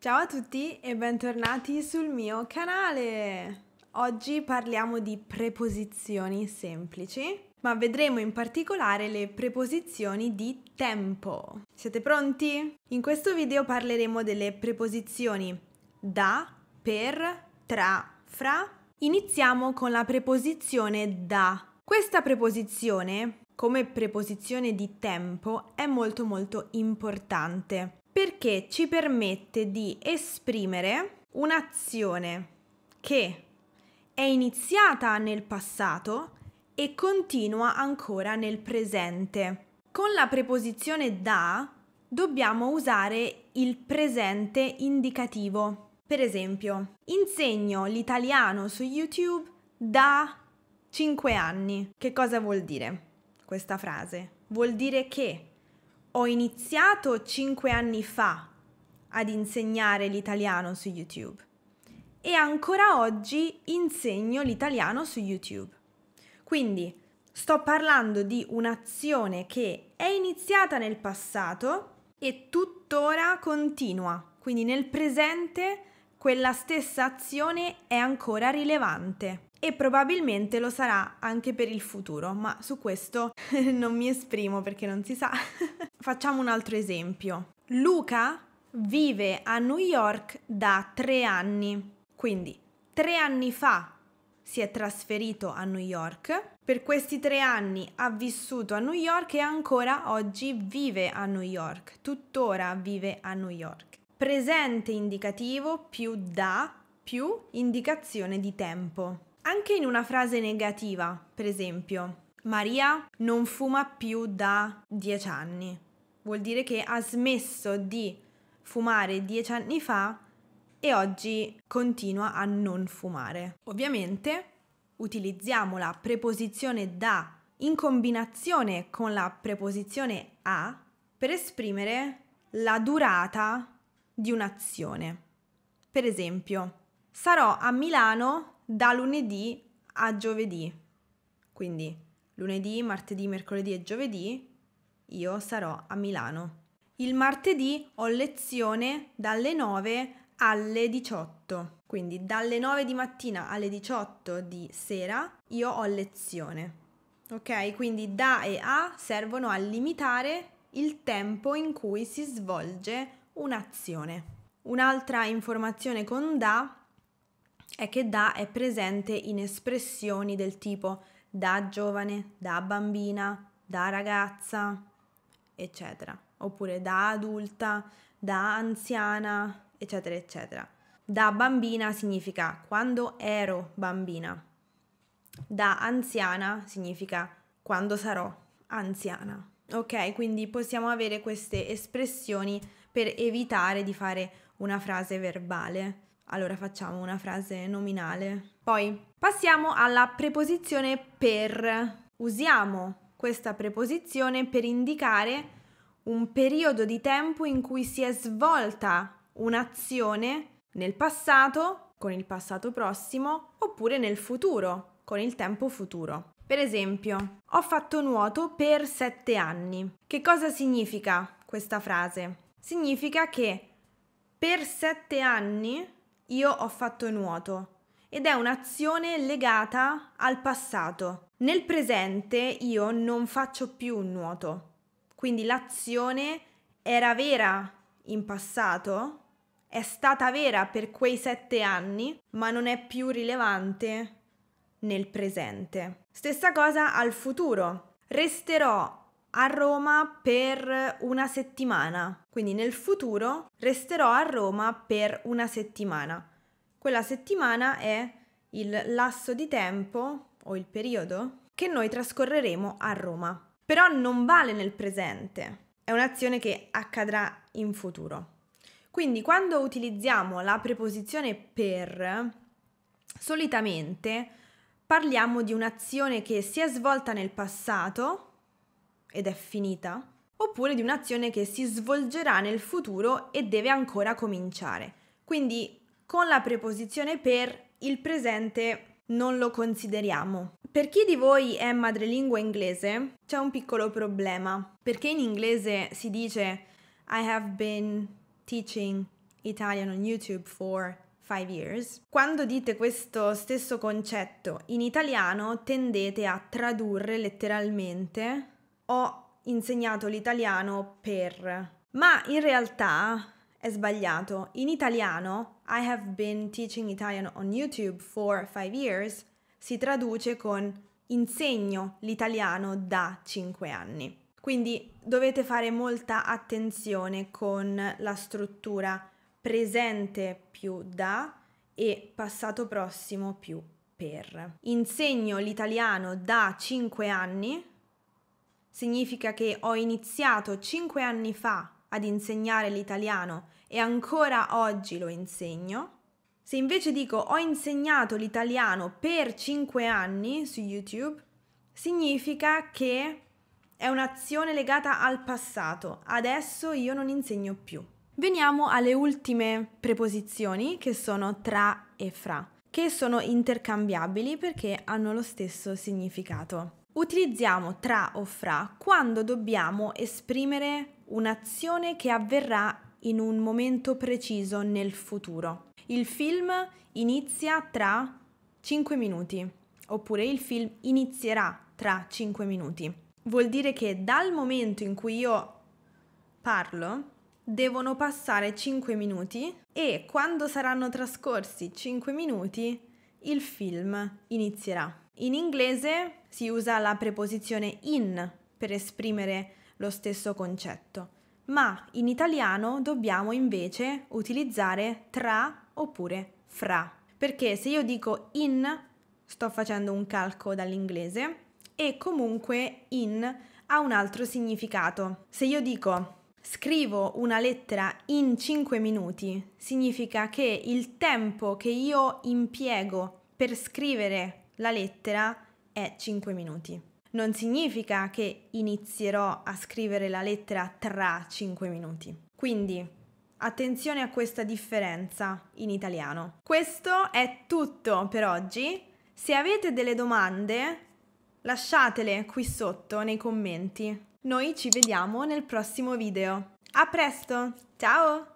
Ciao a tutti e bentornati sul mio canale! Oggi parliamo di preposizioni semplici, ma vedremo in particolare le preposizioni di tempo. Siete pronti? In questo video parleremo delle preposizioni da, per, tra, fra. Iniziamo con la preposizione da. Questa preposizione, come preposizione di tempo, è molto importante perché ci permette di esprimere un'azione che è iniziata nel passato e continua ancora nel presente. Con la preposizione da dobbiamo usare il presente indicativo. Per esempio, insegno l'italiano su YouTube da 5 anni. Che cosa vuol dire questa frase? Vuol dire che ho iniziato 5 anni fa ad insegnare l'italiano su YouTube e ancora oggi insegno l'italiano su YouTube. Quindi sto parlando di un'azione che è iniziata nel passato e tuttora continua. Quindi nel presente quella stessa azione è ancora rilevante e probabilmente lo sarà anche per il futuro, ma su questo non mi esprimo perché non si sa. Facciamo un altro esempio. Luca vive a New York da 3 anni, quindi 3 anni fa si è trasferito a New York, per questi 3 anni ha vissuto a New York e ancora oggi vive a New York, tuttora vive a New York. Presente indicativo più da più indicazione di tempo. Anche in una frase negativa, per esempio, Maria non fuma più da 10 anni. Vuol dire che ha smesso di fumare 10 anni fa e oggi continua a non fumare. Ovviamente utilizziamo la preposizione da in combinazione con la preposizione a per esprimere la durata di un'azione. Per esempio, sarò a Milano da lunedì a giovedì. Quindi lunedì, martedì, mercoledì e giovedì io sarò a Milano. Il martedì ho lezione dalle 9 alle 18. Quindi dalle 9 di mattina alle 18 di sera io ho lezione. Ok? Quindi da e a servono a limitare il tempo in cui si svolge un'azione. Un'altra informazione con da è che da è presente in espressioni del tipo da giovane, da bambina, da ragazza, eccetera. Oppure da adulta, da anziana, eccetera, eccetera. Da bambina significa quando ero bambina. Da anziana significa quando sarò anziana. Ok, quindi possiamo avere queste espressioni per evitare di fare una frase verbale. Allora facciamo una frase nominale. Poi passiamo alla preposizione per. Usiamo questa preposizione per indicare un periodo di tempo in cui si è svolta un'azione nel passato, con il passato prossimo, oppure nel futuro, con il tempo futuro. Per esempio, ho fatto nuoto per 7 anni. Che cosa significa questa frase? Significa che per 7 anni io ho fatto nuoto ed è un'azione legata al passato. Nel presente io non faccio più nuoto, quindi l'azione era vera in passato, è stata vera per quei 7 anni, ma non è più rilevante nel presente. Stessa cosa al futuro. Resterò a Roma per una settimana. Quindi nel futuro resterò a Roma per una settimana. Quella settimana è il lasso di tempo o il periodo che noi trascorreremo a Roma. Però non vale nel presente. È un'azione che accadrà in futuro. Quindi quando utilizziamo la preposizione per, solitamente parliamo di un'azione che si è svolta nel passato ed è finita, oppure di un'azione che si svolgerà nel futuro e deve ancora cominciare. Quindi con la preposizione per il presente non lo consideriamo. Per chi di voi è madrelingua inglese c'è un piccolo problema, perché in inglese si dice I have been teaching Italian on YouTube for 5 years. Quando dite questo stesso concetto in italiano tendete a tradurre letteralmente ho insegnato l'italiano per, ma in realtà è sbagliato. In italiano I have been teaching Italian on YouTube for 5 years si traduce con insegno l'italiano da 5 anni. Quindi dovete fare molta attenzione con la struttura presente più da e passato prossimo più per. Insegno l'italiano da 5 anni significa che ho iniziato 5 anni fa ad insegnare l'italiano e ancora oggi lo insegno. Se invece dico ho insegnato l'italiano per 5 anni su YouTube, significa che è un'azione legata al passato. Adesso io non insegno più. Veniamo alle ultime preposizioni che sono tra e fra, che sono intercambiabili perché hanno lo stesso significato. Utilizziamo tra o fra quando dobbiamo esprimere un'azione che avverrà in un momento preciso nel futuro. Il film inizia tra 5 minuti, oppure il film inizierà tra 5 minuti. Vuol dire che dal momento in cui io parlo devono passare 5 minuti e quando saranno trascorsi 5 minuti il film inizierà. In inglese si usa la preposizione in per esprimere lo stesso concetto, ma in italiano dobbiamo invece utilizzare tra oppure fra, perché se io dico in sto facendo un calco dall'inglese e comunque in ha un altro significato. Se io dico scrivo una lettera in 5 minuti, significa che il tempo che io impiego per scrivere la lettera è 5 minuti. Non significa che inizierò a scrivere la lettera tra 5 minuti. Quindi attenzione a questa differenza in italiano. Questo è tutto per oggi. Se avete delle domande, lasciatele qui sotto nei commenti. Noi ci vediamo nel prossimo video. A presto! Ciao!